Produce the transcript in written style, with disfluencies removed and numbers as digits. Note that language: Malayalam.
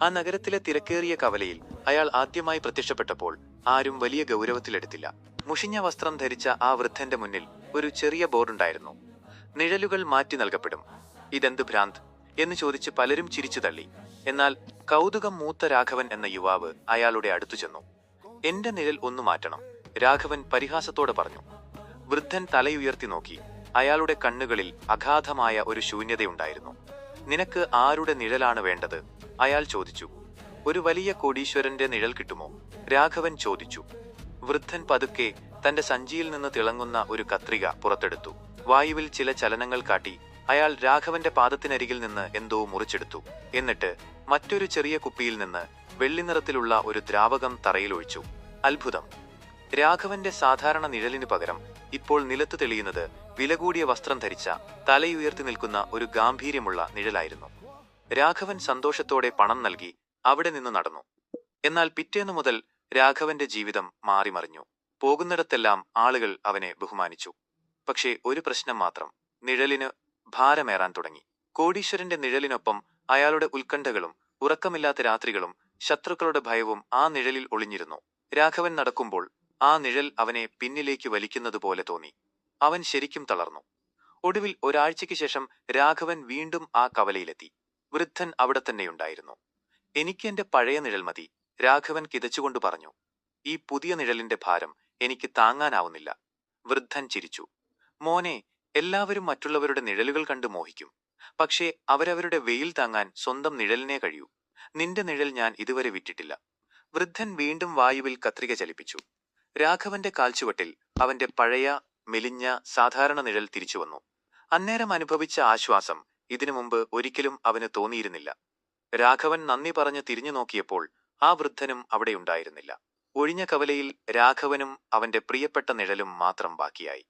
ആ നഗരത്തിലെ തിരക്കേറിയ കവലയിൽ അയാൾ ആദ്യമായി പ്രത്യക്ഷപ്പെട്ടപ്പോൾ ആരും വലിയ ഗൗരവത്തിലെടുത്തില്ല. മുഷിഞ്ഞ വസ്ത്രം ധരിച്ച ആ വൃദ്ധന്റെ മുന്നിൽ ഒരു ചെറിയ ബോർഡുണ്ടായിരുന്നു. നിഴലുകൾ മാറ്റി നൽകപ്പെടും. ഇതെന്ത് ഭ്രാന്ത് എന്ന് ചോദിച്ച് പലരും ചിരിച്ചു തള്ളി. എന്നാൽ കൗതുകം മൂത്ത രാഘവൻ എന്ന യുവാവ് അയാളുടെ അടുത്തു ചെന്നു. എന്റെ നിഴൽ ഒന്നു മാറ്റണം, രാഘവൻ പരിഹാസത്തോടെ പറഞ്ഞു. വൃദ്ധൻ തലയുയർത്തി നോക്കി. അയാളുടെ കണ്ണുകളിൽ അഗാധമായ ഒരു ശൂന്യതയുണ്ടായിരുന്നു. നിനക്ക് ആരുടെ നിഴലാണ് വേണ്ടത്? അയാൾ ചോദിച്ചു. ഒരു വലിയ കോടീശ്വരന്റെ നിഴൽ കിട്ടുമോ? രാഘവൻ ചോദിച്ചു. വൃദ്ധൻ പതുക്കെ തന്റെ സഞ്ചിയിൽ നിന്ന് തിളങ്ങുന്ന ഒരു കത്രിക പുറത്തെടുത്തു. വായുവിൽ ചില ചലനങ്ങൾ കാട്ടി അയാൾ രാഘവന്റെ പാദത്തിനരികിൽ നിന്ന് എന്തോ മുറിച്ചെടുത്തു. എന്നിട്ട് മറ്റൊരു ചെറിയ കുപ്പിയിൽ നിന്ന് വെള്ളിനിറത്തിലുള്ള ഒരു ദ്രാവകം തറയിലൊഴിച്ചു. അത്ഭുതം! രാഘവന്റെ സാധാരണ നിഴലിനു പകരം ഇപ്പോൾ നിലത്ത് തെളിയുന്നത് വിലകൂടിയ വസ്ത്രം ധരിച്ച, തലയുയർത്തി നിൽക്കുന്ന ഒരു ഗാംഭീര്യമുള്ള നിഴലായിരുന്നു. രാഘവൻ സന്തോഷത്തോടെ പണം നൽകി അവിടെ നിന്ന് നടന്നു. എന്നാൽ പിറ്റേന്നു മുതൽ രാഘവന്റെ ജീവിതം മാറിമറിഞ്ഞു. പോകുന്നിടത്തെല്ലാം ആളുകൾ അവനെ ബഹുമാനിച്ചു. പക്ഷേ ഒരു പ്രശ്നം മാത്രം: നിഴലിന് ഭാരമേറാൻ തുടങ്ങി. കോടീശ്വരന്റെ നിഴലിനൊപ്പം അയാളുടെ ഉത്കണ്ഠകളും ഉറക്കമില്ലാത്ത രാത്രികളും ശത്രുക്കളുടെ ഭയവും ആ നിഴലിൽ ഒളിഞ്ഞിരുന്നു. രാഘവൻ നടക്കുമ്പോൾ ആ നിഴൽ അവനെ പിന്നിലേക്ക് വലിക്കുന്നതുപോലെ തോന്നി. അവൻ ശരിക്കും തളർന്നു. ഒടുവിൽ ഒരാഴ്ചയ്ക്ക് ശേഷം രാഘവൻ വീണ്ടും ആ കവലയിലെത്തി. വൃദ്ധൻ അവിടെ തന്നെയുണ്ടായിരുന്നു. എനിക്ക് എന്റെ പഴയ നിഴൽ മതി, രാഘവൻ കിതച്ചുകൊണ്ട് പറഞ്ഞു. ഈ പുതിയ നിഴലിന്റെ ഭാരം എനിക്ക് താങ്ങാനാവുന്നില്ല. വൃദ്ധൻ ചിരിച്ചു. മോനെ, എല്ലാവരും മറ്റുള്ളവരുടെ നിഴലുകൾ കണ്ട് മോഹിക്കും. പക്ഷേ അവരവരുടെ വെയിൽ താങ്ങാൻ സ്വന്തം നിഴലിനെ കഴിയൂ. നിന്റെ നിഴൽ ഞാൻ ഇതുവരെ വിറ്റിട്ടില്ല. വൃദ്ധൻ വീണ്ടും വായുവിൽ കത്രിക ചലിപ്പിച്ചു. രാഘവന്റെ കാൽച്ചുവട്ടിൽ അവന്റെ പഴയ മെലിഞ്ഞ സാധാരണ നിഴൽ തിരിച്ചുവന്നു. അന്നേരം അനുഭവിച്ച ആശ്വാസം ഇതിനു മുമ്പ് ഒരിക്കലും അവന് തോന്നിയിരുന്നില്ല. രാഘവൻ നന്ദി പറഞ്ഞ് തിരിഞ്ഞു നോക്കിയപ്പോൾ ആ വൃദ്ധനും അവിടെയുണ്ടായിരുന്നില്ല. ഒഴിഞ്ഞ കവലയിൽ രാഘവനും അവന്റെ പ്രിയപ്പെട്ട നിഴലും മാത്രം ബാക്കിയായി.